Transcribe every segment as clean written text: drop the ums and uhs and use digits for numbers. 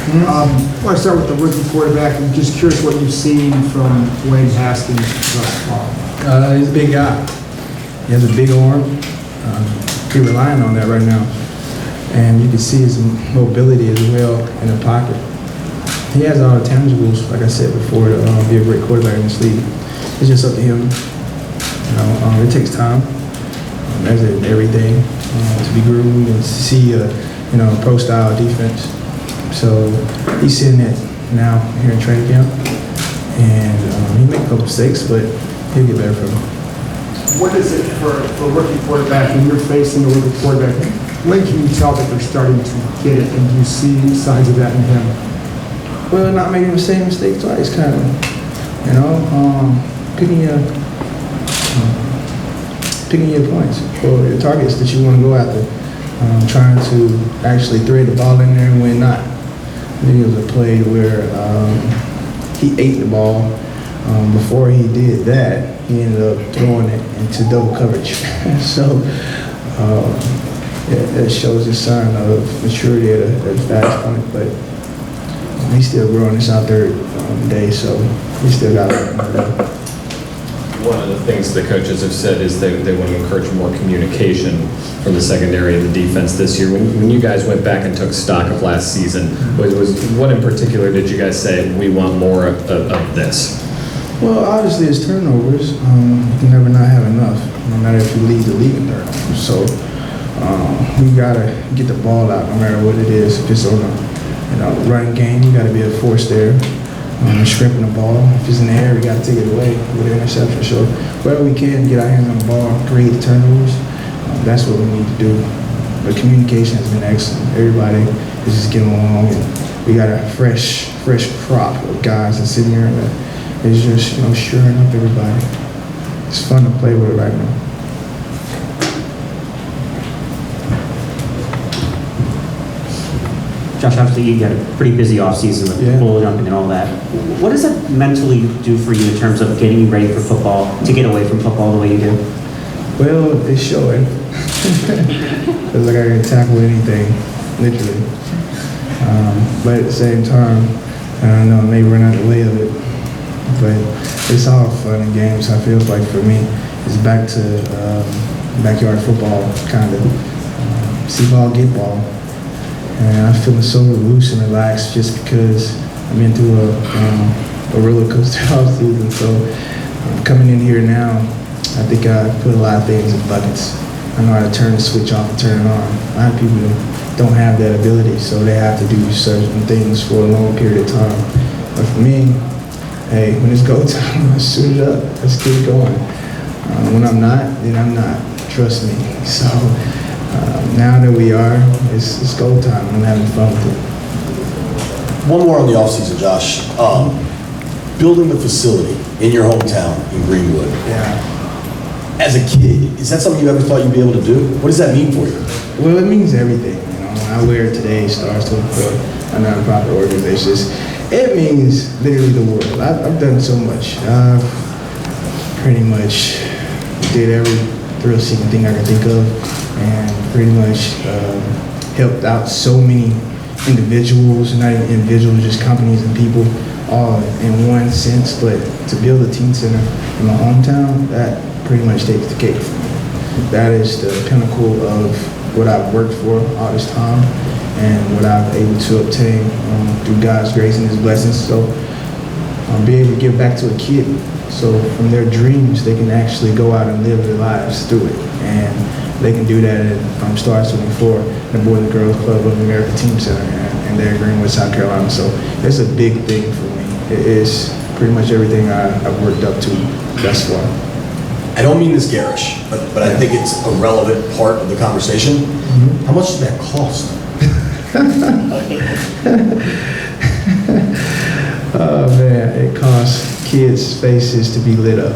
I want to start with the rookie quarterback. I'm just curious what you've seen from Wayne Haskins thus far. He's a big guy. He has a big arm. He's relying on that right now. And you can see his mobility as well in the pocket. He has all the tangibles, like I said before, to be a great quarterback in this league. It's just up to him. It takes time, as in everything, to be groomed and to see a pro-style defense. So he's seeing it now here in training camp, and he made a couple mistakes, but he'll get better from it. What is it for a rookie quarterback when you're facing a rookie quarterback? When can you tell that they're starting to get it, and do you see signs of that in him? Well, not making the same mistake twice, kind of. Picking your points or your targets that you want to go after. Trying to actually thread the ball in there and when not. I think it was a play where he ate the ball. Before he did that, he ended up throwing it into double coverage. So it shows a sign of maturity at a fast point, but he's still growing. It's our third day, so we still got to. One of the things the coaches have said is they want to encourage more communication from the secondary and the defense this year. When you guys went back and took stock of last season, what in particular did you guys say, we want more of this? Well, obviously it's turnovers. You can never not have enough, no matter if you lead the league in turnovers. So we got to get the ball out no matter what it is. If it's on a running game, you got to be a force there. Scrimping the ball. If it's in the air, we got to take it away with an interception. So wherever we can, get our hands on the ball, create turnovers. That's what we need to do. But communication has been excellent. Everybody is just getting along, and we got a fresh crop of guys that's sitting here that is just shoring up everybody. It's fun to play with it right now. Josh, obviously you had a pretty busy offseason with bull jumping and all that. What does that mentally do for you in terms of getting you ready for football, to get away from football the way you do? Well, it's showing. It's like I can tackle anything, literally. But at the same time, I don't know, maybe run out the way of it. But it's all fun and games. I feel like for me, it's back to backyard football, kind of. See ball, get ball. And I'm feeling so loose and relaxed just because I've been through a roller coaster off season. So coming in here now, I think I put a lot of things in buckets. I know how to turn the switch off and turn it on. A lot of people don't have that ability, so they have to do certain things for a long period of time. But for me, hey, when it's go time, I suit it up. Let's get it going. When I'm not, then I'm not. Trust me. So. Now that we are, it's go time. I'm having fun with it. One more on the offseason, Josh. Building the facility in your hometown in Greenwood. Yeah. As a kid, is that something you ever thought you'd be able to do? What does that mean for you? Well, it means everything. When I wear it today, Stars 24, a nonprofit organization. It means literally the world. I've done so much. I've pretty much did every thrill-seeking thing I could think of. And pretty much helped out so many individuals, not even individuals, just companies and people, all in one sense. But to build a teen center in my hometown, that pretty much takes the cake for me. That is the pinnacle of what I've worked for all this time and what I've been able to obtain through God's grace and His blessings. So I'll be able to give back to a kid. So from their dreams, they can actually go out and live their lives through it. And they can do that from Stars 24, the Boys and Girls Club of America Team Center, and they're in Greenwood, South Carolina. So it's a big thing for me. It is pretty much everything I've worked up to thus far. I don't mean this garish, but I think it's a relevant part of the conversation. Mm-hmm. How much did that cost? Oh man, it costs kids' faces to be lit up.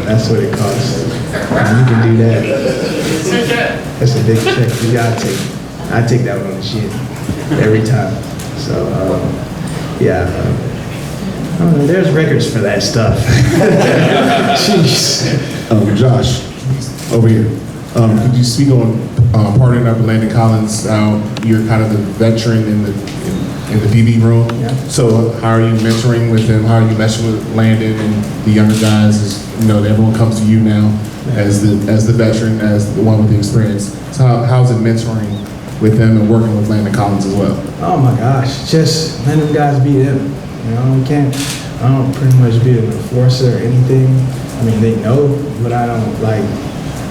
That's what it costs. And you can do that. That's a big check. Yeah, I take that one on the chin every time. So yeah, I don't know, there's records for that stuff. Jeez. Josh, over here. Could you speak on partnering up with Landon Collins? You're kind of the veteran in the DB room. Yeah. So how are you mentoring with them? How are you meshing with Landon and the younger guys? Everyone comes to you now as the veteran, as the one with the experience. So how's it mentoring with them and working with Landon Collins as well? Oh my gosh, just let them guys be them. I don't pretty much be an enforcer or anything. I mean, they know, but I don't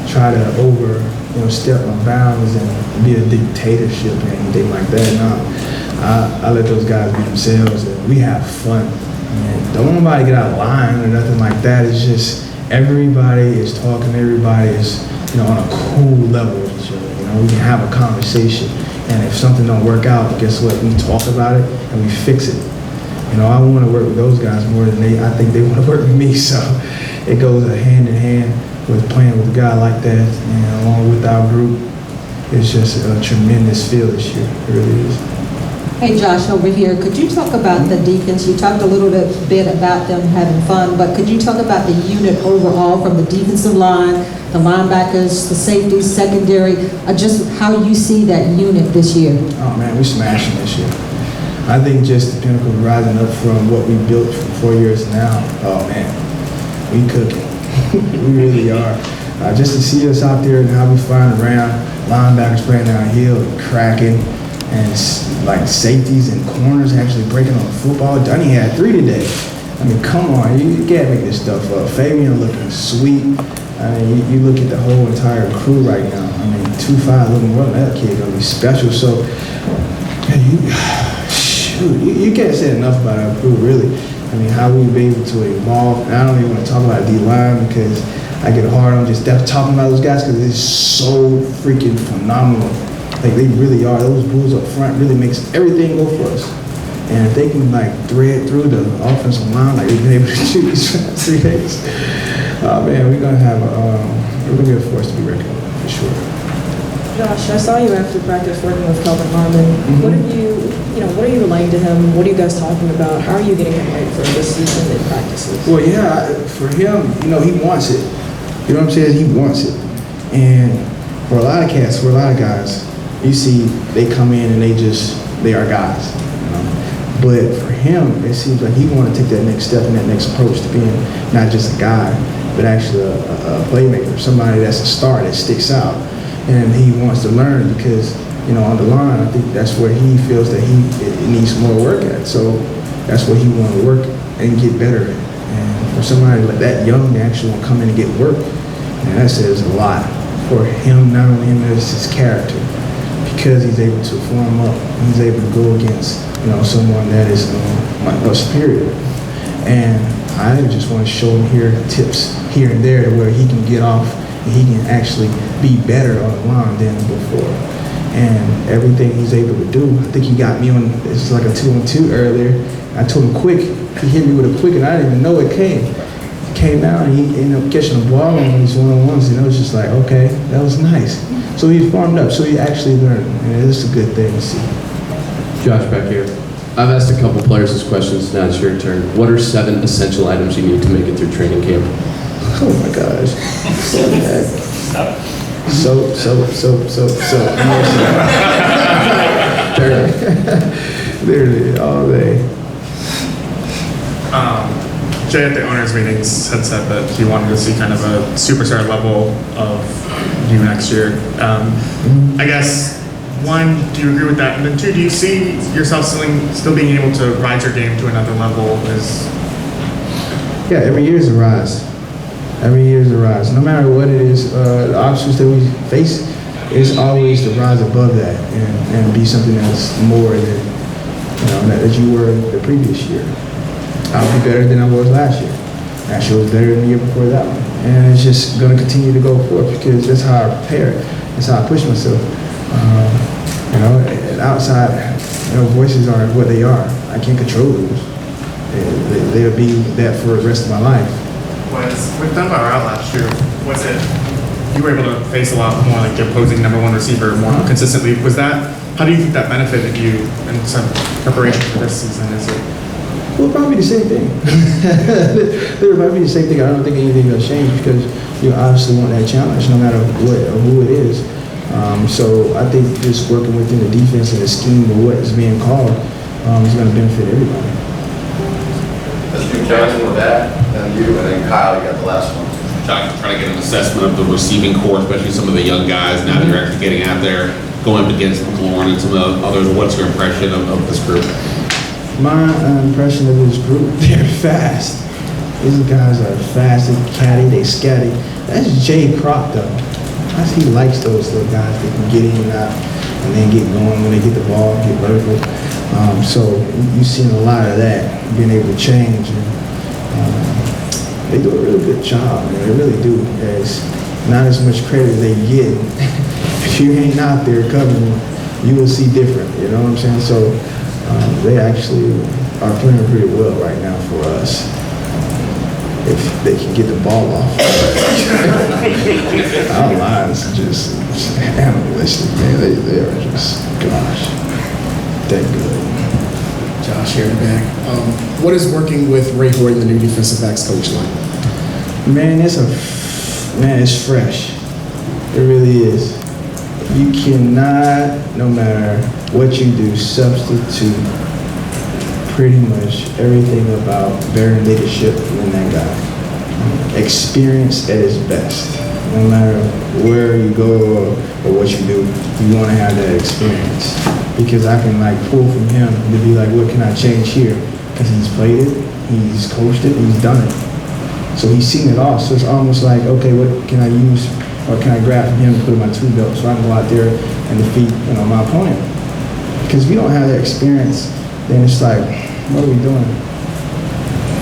try to step my bounds and be a dictatorship or anything like that. No, I let those guys be themselves and we have fun. And don't nobody get out of line or nothing like that. It's just everybody is talking, everybody is on a cool level with each other. We can have a conversation, and if something don't work out, guess what? We talk about it and we fix it. I want to work with those guys more than I think they want to work with me. So it goes hand in hand with playing with a guy like that, and along with our group. It's just a tremendous feel this year. It really is. Hey Josh, over here, could you talk about the defense? You talked a little bit about them having fun, but could you talk about the unit overall, from the defensive line, the linebackers, the safeties, secondary, just how you see that unit this year? Oh man, we're smashing this year. I think just the pinnacle rising up from what we built for 4 years now. Oh man, we cooking. We really are. Just to see us out there and how we flying around, linebackers playing downhill and cracking, and safeties and corners actually breaking on the football. Dunny had 3 today. I mean, come on, you can't make this stuff up. Fabian looking sweet. I mean, you look at the whole entire crew right now. I mean, 2-5 looking well, that kid gonna be special. So, you can't say enough about our crew, really. I mean, how we've been able to evolve. And I don't even want to talk about D-line because I get hard on just talking about those guys because it's so freaking phenomenal. They really are. Those Bulls up front really makes everything go for us. And if they can thread through the offensive line like they've been able to shoot these 3 days, oh man, we're gonna be a force to be reckoned with for sure. Josh, I saw you after practice working with Kelvin Harmon. Mm-hmm. What are you relaying to him? What are you guys talking about? How are you getting him ready for this season in practices? Well, yeah, for him, he wants it. You know what I'm saying? He wants it. And for a lot of cats, for a lot of guys, you see they come in and they are guys. But for him, it seems like he wants to take that next step and that next approach to being not just a guy, but actually a playmaker, somebody that's a star that sticks out. And he wants to learn because, on the line, I think that's where he feels that he needs more work at. So that's where he wants to work and get better at. And for somebody like that young to actually want to come in and get work, man, that says a lot for him, not only him, as his character, because he's able to form up, he's able to go against, someone that is superior. And I just want to show him tips here and there where he can get off and he can actually be better on the line than before. And everything he's able to do, I think he got me on, it's like a 2-on-2 earlier. I told him quick, he hit me with a quick and I didn't even know it came. It came out and he ended up catching the ball on these one-on-ones and it was just like, okay, that was nice. So he formed up, so he actually learned, and it's a good thing to see. Josh, back here. I've asked a couple players this question, now it's your turn. What are 7 essential items you need to make it through training camp? Oh my gosh. Literally all day. Jay at the owners' meetings had said that he wanted to see kind of a superstar level of you next year. I guess, 1, do you agree with that? And then 2, do you see yourself still being able to rise your game to another level? Yeah, every year is a rise. Every year is a rise. No matter what it is, the obstacles that we face, it's always to rise above that and be something that's more than that you were the previous year. I'll be better than I was last year. Last year was better than the year before that one. And it's just going to continue to go forth because that's how I prepare. That's how I push myself. And outside, voices are what they are. I can't control those. They'll be that for the rest of my life. With Dunbar out last year, was it, you were able to face a lot more like the opposing #1 receiver more consistently. How do you think that benefited you in some preparation for this season? Is it? Well, probably the same thing. They would probably be the same thing. I don't think anything will change because you obviously want that challenge no matter what or who it is. So I think just working within the defense and the scheme of what is being called, It's going to benefit everybody. Let's do Johnson with that, then you, and then Kyle, you got the last one. Trying to get an assessment of the receiving corps, especially some of the young guys, now that you're actually getting out there, going up against McLaurin and some of the others. What's your impression of this group? My impression of this group, they're fast. These guys are fast, they caddy, they scatty. That's Jay Kroc, though. He likes those little guys that can get in and out and then get going when they get the ball, get vertical. So you've seen a lot of that, being able to change. And, they do a really good job, man. They really do. There's not as much credit as they get. If you ain't out there covering, you will see different. You know what I'm saying? So they actually are playing pretty well right now for us. If they can get the ball off. Our lines are just animalistic, man. They are just, gosh, that good. Josh here in the back. What is working with Ray Horton, the new defensive backs coach, like? Man, it's fresh. It really is. You cannot, no matter what you do, substitute pretty much everything about veteran leadership in that guy. Experience at its best. No matter where you go or what you do, you want to have that experience. Because I can pull from him to be like, what can I change here? Because he's played it, he's coached it, he's done it. So he's seen it all. So it's almost like, okay, what can I use or can I grab from him and put in my tool belt so I can go out there and defeat my opponent? Because if you don't have that experience, then it's like, what are we doing?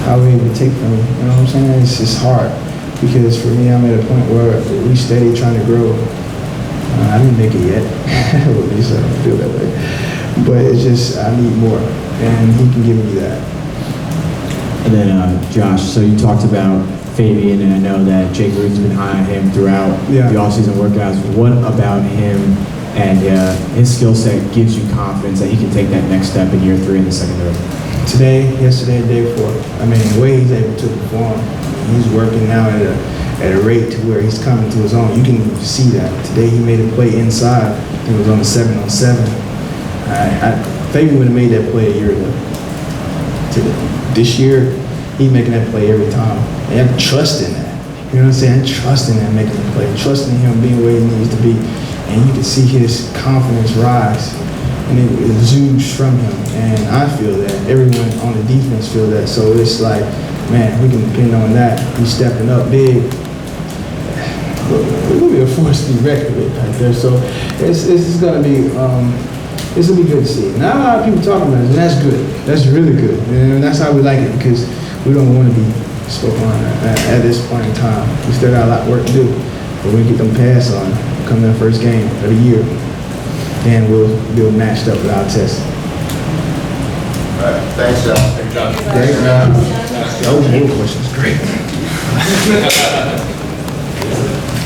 How are we able to take from you? You know what I'm saying? It's just hard. Because for me, I'm at a point where we steady trying to grow. I didn't make it yet. At least I don't feel that way. But it's just, I need more. And he can give me that. And then Josh, so you talked about Fabian, and I know that Jake Green's been high on him throughout the offseason workouts. What about him and his skill set gives you confidence that he can take that next step in year 3 in the secondary? Today, yesterday, the day before. I mean, the way he's able to perform, he's working now at a rate to where he's coming to his own. You can see that. Today he made a play inside. It was on the 7-on-7. Fabian would have made that play a year ago. This year, he's making that play every time. And I'm trusting that. You know what I'm saying? Trusting that making the play. Trusting him being where he needs to be. And you can see his confidence rise. And it exudes from him. And I feel that. Everyone on the defense feel that. So it's like, man, we can depend on that. He's stepping up big. We're going to be a force to be reckoned with right there. So it's going to be good to see. Not a lot of people talking about it, and that's good. That's really good. And that's how we like it, because we don't want to be spoken on at this point in time. We still got a lot of work to do. But we get them pass on come in the first game of the year, then we'll matched up with our test. All right. Thanks, John. Thanks, John. That was one question. Great.